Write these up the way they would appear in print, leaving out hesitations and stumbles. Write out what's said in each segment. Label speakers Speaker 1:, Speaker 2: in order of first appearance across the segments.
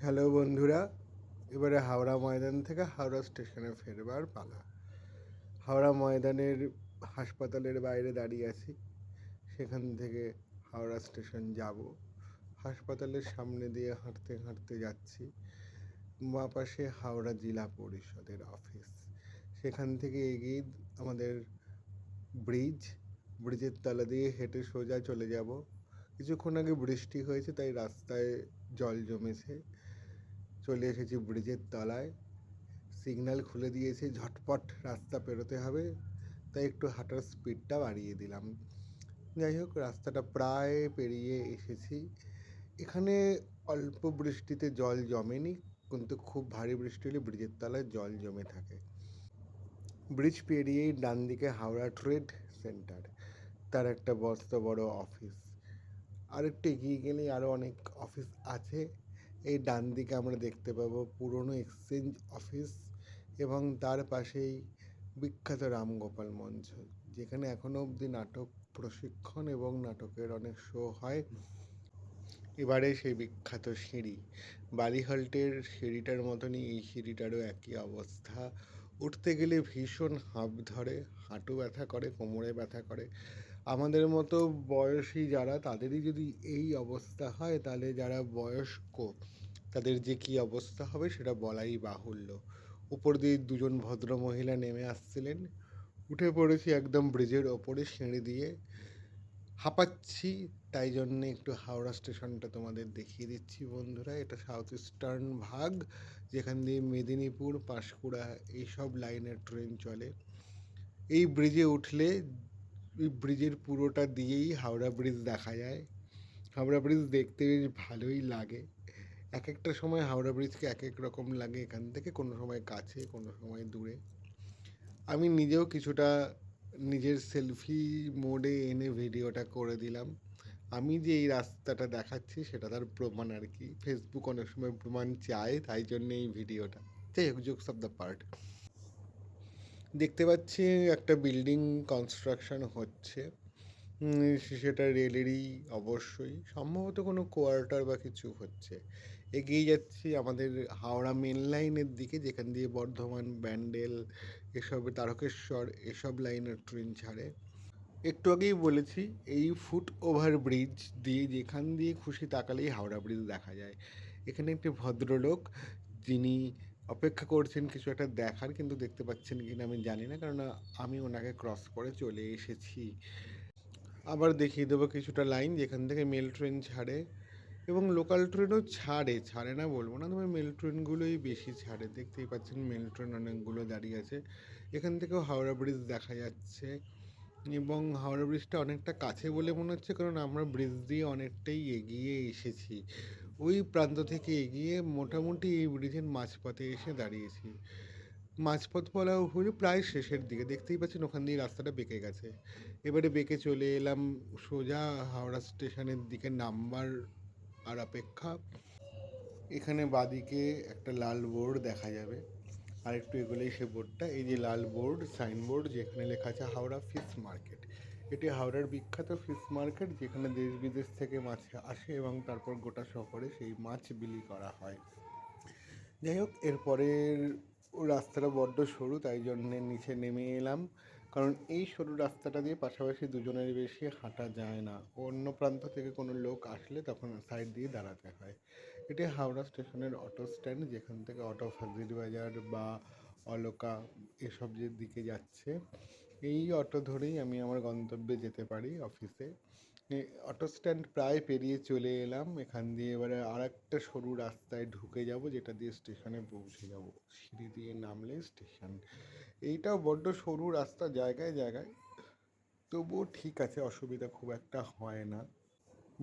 Speaker 1: Hello বন্ধুরা, এবারে হাওড়া ময়দান থেকে হাওড়া স্টেশনে ফেরবার পালা। হাওড়া ময়দানের হাসপাতালের বাইরে দাঁড়িয়ে আছি। সেখান থেকে হাওড়া স্টেশন যাব। হাসপাতালের সামনে দিয়ে হাঁটতে হাঁটতে যাচ্ছি। বাঁ পাশে হাওড়া জেলা পরিষদের অফিস। সেখান থেকে এগিয়ে আমাদের ব্রিজের তলা দিয়ে হেঁটে সোজা চলে যাব। কিছুক্ষণ আগে বৃষ্টি হয়েছে, তাই রাস্তায় জল জমেছে। চলে এসেছি ব্রিজের তলায়। সিগন্যাল খুলে দিয়েছে, ঝটপট রাস্তা পেরোতে হবে, তাই একটু হাঁটার স্পিডটা বাড়িয়ে দিলাম। যাই হোক, রাস্তাটা প্রায় পেরিয়ে এসেছি। এখানে অল্প বৃষ্টিতে জল জমেনি, কিন্তু খুব ভারী বৃষ্টি হলে ব্রিজের তলায় জল জমে থাকে। ব্রিজ পেরিয়েই ডান দিকে হাওড়া ট্রেড সেন্টার, তার একটা বড় অফিস। আর একটু এগিয়ে গেলেই আরও অনেক অফিস আছে। এই ডান দিকে আমরা দেখতে পাবো পুরনো এক্সচেঞ্জ অফিস, এবং তার পাশেই বিখ্যাত রামগোপাল মঞ্চ, যেখানে এখনও অবধি নাটক প্রশিক্ষণ এবং নাটকের অনেক শো হয়। এবারে সেই বিখ্যাত সিঁড়ি, বালিহল্টের সিঁড়িটার মতনই এই সিঁড়িটারও একই অবস্থা। উঠতে গেলে ভীষণ হাঁপ ধরে, হাঁটু ব্যথা করে, কোমরে ব্যথা করে। আমাদের মতো বয়সী যারা, তাদেরই যদি এই অবস্থা হয়, তাহলে যারা বয়স্ক তাদের যে কী অবস্থা হবে সেটা বলাই বাহুল্য। উপর দিয়ে দুজন ভদ্র মহিলা নেমে আসছিলেন। উঠে পড়েছি একদম ব্রিজের ওপরে সিঁড়ি দিয়ে। হাঁপাচ্ছি, তাই জন্যে একটু হাওড়া স্টেশনটা তোমাদের দেখিয়ে দিচ্ছি বন্ধুরা। এটা সাউথ ইস্টার্ন ভাগ, যেখান দিয়ে মেদিনীপুর, পাঁশকুড়া এইসব লাইনের ট্রেন চলে। এই ব্রিজে উঠলে এই ব্রিজের পুরোটা দিয়েই হাওড়া ব্রিজ দেখা যায়। হাওড়া ব্রিজ দেখতে বেশ ভালোই লাগে। এক একটা সময় হাওড়া ব্রিজকে এক এক রকম লাগে এখান থেকে, কোনো সময় কাছে, কোনো সময় দূরে। আমি নিজেও কিছুটা নিজের সেলফি মোডে এনে ভিডিওটা করে দিলাম। আমি যে এই রাস্তাটা দেখাচ্ছি সেটা তার প্রমাণ আর কি। ফেসবুক অনেক সময় প্রমাণ চায়, তাই জন্য এই ভিডিওটা। যাই হোক, জোকস অফ দ্য পার্ট। দেখতে পাচ্ছি একটা বিল্ডিং কনস্ট্রাকশন হচ্ছে। সেটা রেলেরই অবশ্যই, সম্ভবত কোনো কোয়ার্টার বা কিছু হচ্ছে। এগিয়ে যাচ্ছি আমাদের হাওড়া মেন লাইনের দিকে, যেখান দিয়ে বর্ধমান, ব্যান্ডেল, এসব তারকেশ্বর এসব লাইনের ট্রেন ছাড়ে। একটু আগেই বলেছি, এই ফুট ওভার ব্রিজ দিয়ে যেখান দিয়ে খুশি তাকালেই হাওড়া ব্রিজ দেখা যায়। এখানে একটি ভদ্রলোক, যিনি অপেক্ষা করছেন কিছু একটা দেখার, কিন্তু দেখতে পাচ্ছেন কিনা আমি জানি না, কারণ আমি ওনাকে ক্রস করে চলে এসেছি। আবার দেখিয়ে দেবো কিছুটা লাইন যেখান থেকে মেল ট্রেন ছাড়ে, এবং লোকাল ট্রেনও ছাড়ে, ছাড়ে না বলবো না, তবে মেল ট্রেনগুলোই বেশি ছাড়ে। দেখতেই পাচ্ছেন মেল ট্রেন অনেকগুলো দাঁড়িয়ে আছে। এখান থেকেও হাওড়া ব্রিজ দেখা যাচ্ছে, এবং হাওড়া ব্রিজটা অনেকটা কাছে বলে মনে হচ্ছে, কারণ আমরা ব্রিজ দিয়ে অনেকটাই এগিয়ে এসেছি। ওই প্রান্ত থেকে এগিয়ে মোটামুটি এই ব্রিজের মাঝপথে এসে দাঁড়িয়েছি। মাঝপথ বলা ভুল, প্রায় শেষের দিকে। দেখতেই পাচ্ছেন ওখান দিয়ে রাস্তাটা বেঁকে গেছে। এবারে বেঁকে চলে এলাম সোজা হাওড়া স্টেশনের দিকে নামবার আর অপেক্ষা। এখানে বাদিকে একটা লাল বোর্ড দেখা যাবে, আর একটু এগোলেই সে বোর্ডটা, এই যে লাল বোর্ড, সাইনবোর্ড, যেখানে লেখা আছে হাওড়া ফিশ মার্কেট। এটি হাওড়ার বিখ্যাত ফিশ মার্কেট, যেখানে দেশ বিদেশ থেকে মাছ আসে এবং তারপর গোটা শহরে সেই মাছ বিলি করা হয়। যাই হোক, এরপরের রাস্তাটা বড্ড সরু, তাই জন্যে নিচে নেমে এলাম, কারণ এই সরু রাস্তাটা দিয়ে পাশাপাশি দুজনের বেশি হাঁটা যায় না। অন্য প্রান্ত থেকে কোনো লোক আসলে তখন সাইড দিয়ে দাঁড়াতে হয়। এটি হাওড়া স্টেশনের অটো স্ট্যান্ড, যেখান থেকে অটো ফাজিলবাজার বা অলকা এসব যে দিকে যাচ্ছে, এই অটো ধরেই আমি আমার গন্তব্যে যেতে পারি, অফিসে। অটো স্ট্যান্ড প্রায় পেরিয়ে চলে এলাম। এখান দিয়ে এবারে আর একটা সরু রাস্তায় ঢুকে যাব, যেটা দিয়ে স্টেশনে পৌঁছে যাব। সিঁড়ি দিয়ে নামলে স্টেশন। এইটাও বড্ড সরু রাস্তা জায়গায় জায়গায়, তবুও ঠিক আছে, অসুবিধা খুব একটা হয় না।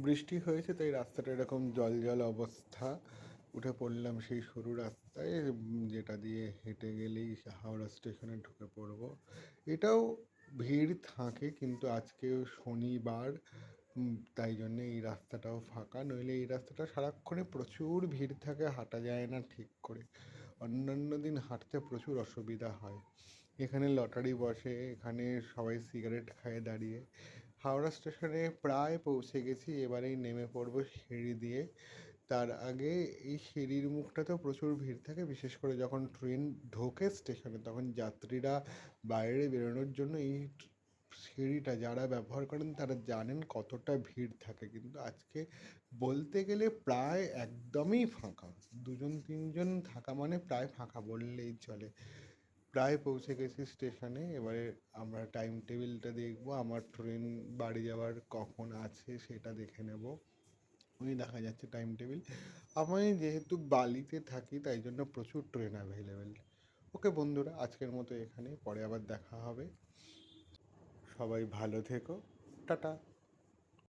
Speaker 1: বৃষ্টি হয়েছে তাই রাস্তাটা এরকম জল জল অবস্থা। উঠে পড়লাম সেই সরু রাস্তায়, যেটা দিয়ে হেঁটে গেলেই হাওড়া স্টেশনে ঢুকে পড়বো। এটাও ভিড় থাকে, কিন্তু আজকে শনিবার, তাই জন্যে এই রাস্তাটাও ফাঁকা। নইলে এই রাস্তাটা সারাক্ষণে প্রচুর ভিড় থাকে, হাঁটা যায় না ঠিক করে। অন্যান্য দিন হাঁটতে প্রচুর অসুবিধা হয়। এখানে লটারি বসে, এখানে সবাই সিগারেট খায় দাঁড়িয়ে। হাওড়া স্টেশনে প্রায় পৌঁছে গেছি, এবারেই নেমে পড়বো সিঁড়ি দিয়ে। তার আগে এই সিঁড়ির মুখটাতেও প্রচুর ভিড় থাকে, বিশেষ করে যখন ট্রেন ঢোকে স্টেশনে তখন যাত্রীরা বাইরে বেরোনোর জন্য এই সিঁড়িটা যারা ব্যবহার করেন তারা জানেন কতটা ভিড় থাকে। কিন্তু আজকে বলতে গেলে প্রায় একদমই ফাঁকা, দুজন তিনজন থাকা মানে প্রায় ফাঁকা বললেই চলে। প্রায় পৌঁছে গেছি স্টেশনে, এবারে আমরা টাইম টেবিলটা দেখবো, আমার ট্রেন বাড়ি যাওয়ার কখন আছে সেটা দেখে নেব। ওই দেখা যাচ্ছে টাইম টেবিল। আমি যেহেতু বালিতে থাকি তাই জন্য প্রচুর ট্রেন অ্যাভেলেবেল। ওকে বন্ধুরা, আজকের মতো এখানে, পরে আবার দেখা হবে। সবাই ভালো থেকো, টাটা।